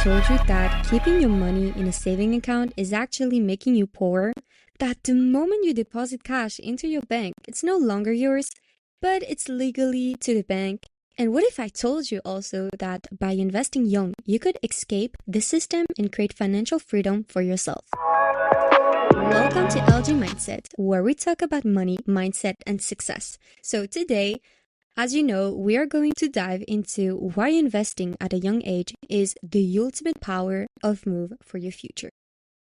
told you that keeping your money in a saving account is actually making you poor? That the moment you deposit cash into your bank, it's no longer yours, but it's legally to the bank? And what if I told you also that by investing young, you could escape the system and create financial freedom for yourself? Welcome to LG Mindset, where we talk about money, mindset, and success. So today, as you know, we are going to dive into why investing at a young age is the ultimate power of move for your future.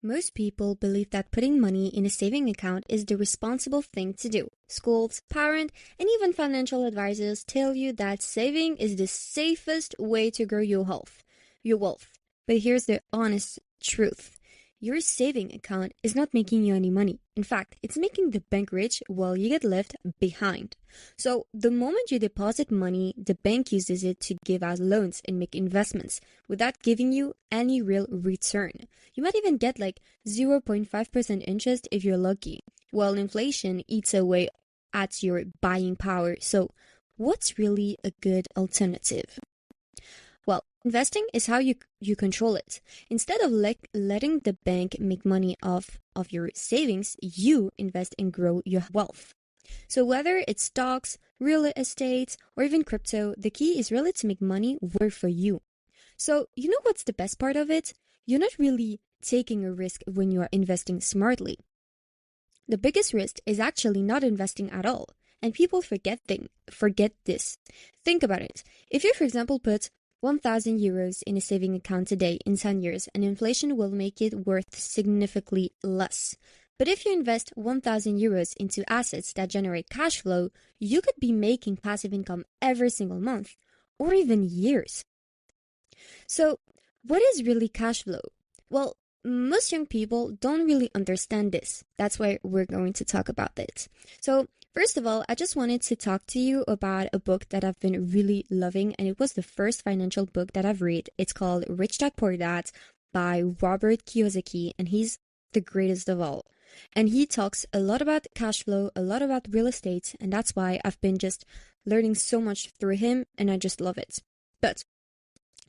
Most people believe that putting money in a saving account is the responsible thing to do. Schools, parents, and even financial advisors tell you that saving is the safest way to grow your wealth. But here's the honest truth. Your saving account is not making you any money. In fact, it's making the bank rich while you get left behind. So, the moment you deposit money, the bank uses it to give out loans and make investments without giving you any real return. You might even get like 0.5% interest if you're lucky, while inflation eats away at your buying power. So, what's really a good alternative? Well, investing is how you control it. Instead of letting the bank make money off of your savings, you invest and grow your wealth. So whether it's stocks, real estate, or even crypto, the key is really to make money work for you. So you know what's the best part of it? You're not really taking a risk when you are investing smartly. The biggest risk is actually not investing at all. And people forget this. Think about it. If you, for example, put 1,000 euros in a saving account today in 10 years, and inflation will make it worth significantly less. But if you invest 1,000 euros into assets that generate cash flow, you could be making passive income every single month, or even years. So, what is really cash flow? Well, most young people don't really understand this. That's why we're going to talk about it. So, first of all, I just wanted to talk to you about a book that I've been really loving, and it was the first financial book that I've read. It's called Rich Dad Poor Dad by Robert Kiyosaki, and he's the greatest of all. And he talks a lot about cash flow, a lot about real estate, and that's why I've been just learning so much through him, and I just love it. But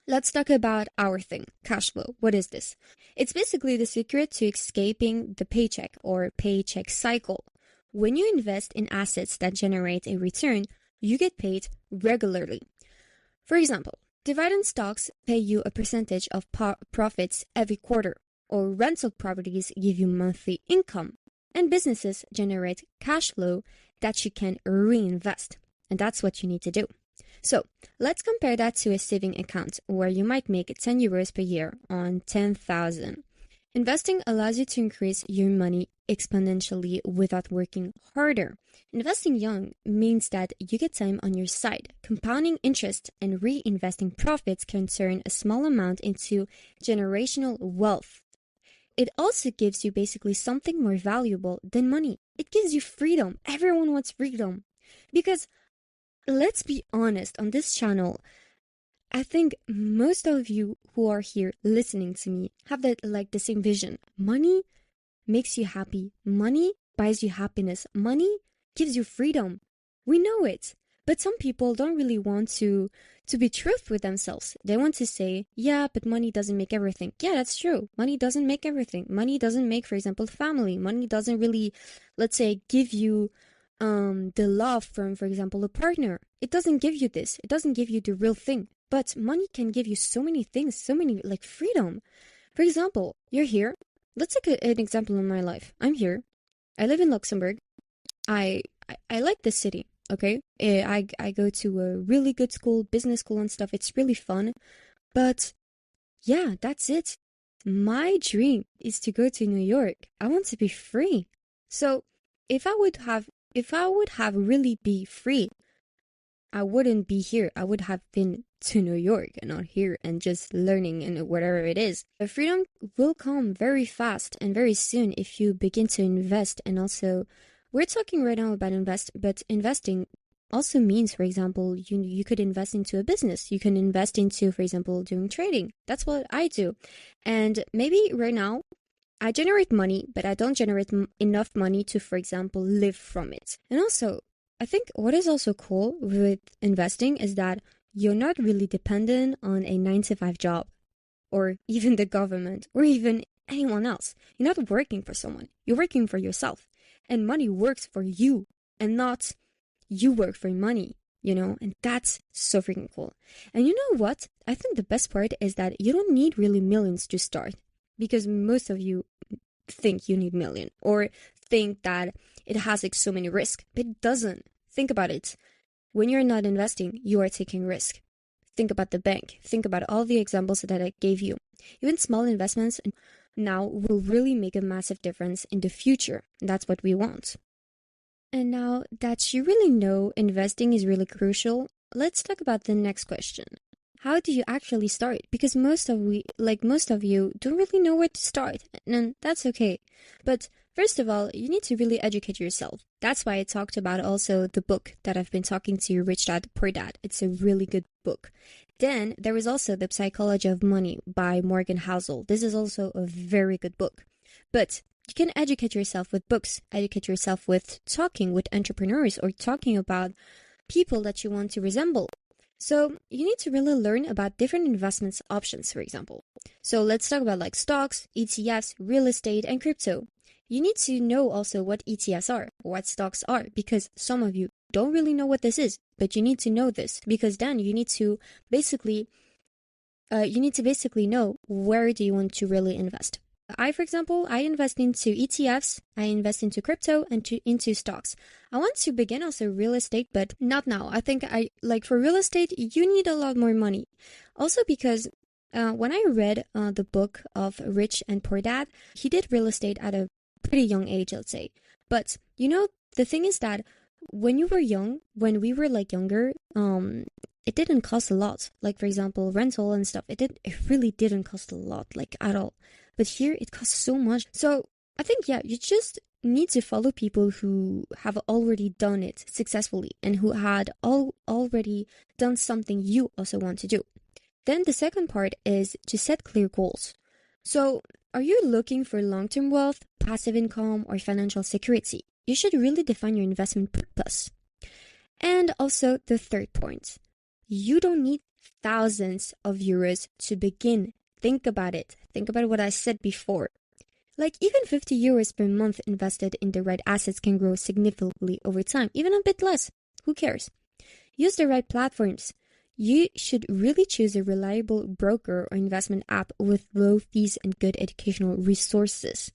let's talk about our thing, cash flow. What is this? It's basically the secret to escaping the paycheck or paycheck cycle. When you invest in assets that generate a return, you get paid regularly. For example, dividend stocks pay you a percentage of profits every quarter, or rental properties give you monthly income, and businesses generate cash flow that you can reinvest. And that's what you need to do. So let's compare that to a saving account where you might make 10 euros per year on 10,000. Investing allows you to increase your money exponentially without working harder. Investing young means that you get time on your side. Compounding interest and reinvesting profits can turn a small amount into generational wealth. It also gives you basically something more valuable than money. It gives you freedom. Everyone wants freedom. Because let's be honest, on this channel, I think most of you who are here listening to me have the same vision. Money makes you happy. Money buys you happiness. Money gives you freedom. We know it. But some people don't really want to be truthful with themselves. They want to say, yeah, but money doesn't make everything. Yeah, that's true. Money doesn't make everything. Money doesn't make, for example, family. Money doesn't really, let's say, give you the love from, for example, a partner. It doesn't give you this. It doesn't give you the real thing. But money can give you so many things, so many, like freedom. For example, you're here. Let's take an example in my life. I'm here. I live in Luxembourg. I like this city, okay? I go to a really good school, business school and stuff. It's really fun. But yeah, that's it. My dream is to go to New York. I want to be free. So if I would have really be free, I wouldn't be here. I would have been to New York and not here and just learning and whatever it is. The freedom will come very fast and very soon if you begin to invest. And also, we're talking right now about but investing also means, for example, you could invest into a business. You can invest into, for example, doing trading. That's what I do. And maybe right now, I generate money, but I don't generate enough money to, for example, live from it. And also, I think what is also cool with investing is that you're not really dependent on a 9-to-5 job. or even the government or even anyone else. You're not working for someone. You're working for yourself. And money works for you and not you work for money, and that's so freaking cool. And you know what? I think the best part is that you don't need really millions to start, because most of you think you need million or think that it has like so many risks, but it doesn't. Think about it. When you're not investing, you are taking risk. Think about the bank. Think about all the examples that I gave you. Even small investments now will really make a massive difference in the future. That's what we want. And now that you really know investing is really crucial, let's talk about the next question. How do you actually start? Because most of you don't really know where to start, and that's okay. But first of all, you need to really educate yourself. That's why I talked about also the book that I've been talking to you, Rich Dad, Poor Dad. It's a really good book. Then there is also The Psychology of Money by Morgan Housel. This is also a very good book. But you can educate yourself with books, educate yourself with talking with entrepreneurs or talking about people that you want to resemble. So you need to really learn about different investments options, for example. So let's talk about like stocks, ETFs, real estate, and crypto. You need to know also what ETFs are, what stocks are, because some of you don't really know what this is, but you need to know this, because then you need to basically know where do you want to really invest. For example, I invest into ETFs, I invest into crypto and into stocks. I want to begin also real estate, but not now. I think for real estate, you need a lot more money. Also because when I read the book of Rich and Poor Dad, he did real estate at a pretty young age, let's say. But the thing is that when you were young, when we were like younger, it didn't cost a lot. Like for example, rental and stuff. It really didn't cost a lot, like at all. But here it costs so much. So I think, you just need to follow people who have already done it successfully and who had already done something you also want to do. Then the second part is to set clear goals. So are you looking for long-term wealth, passive income, or financial security? You should really define your investment purpose. And also the third point, you don't need thousands of euros to begin. Think about it. Think about what I said before. Like even 50 euros per month invested in the right assets can grow significantly over time, even a bit less. Who cares? Use the right platforms. You should really choose a reliable broker or investment app with low fees and good educational resources.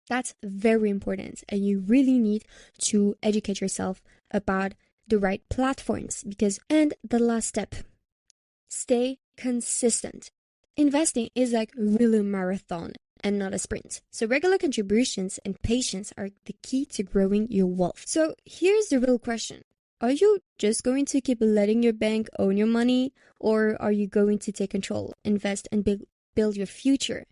That's very important, and you really need to educate yourself about the right platforms and the last step, stay consistent. Investing is like really a marathon and not a sprint. So regular contributions and patience are the key to growing your wealth. So here's the real question. Are you just going to keep letting your bank own your money, or are you going to take control, invest, and build your future?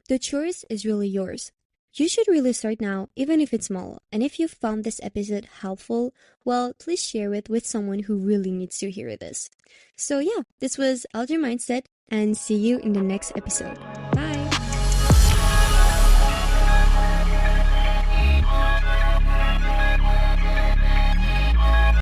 The choice is really yours. You should really start now, even if it's small. And if you found this episode helpful, well, please share it with someone who really needs to hear this. So this was Alger Mindset, and see you in the next episode.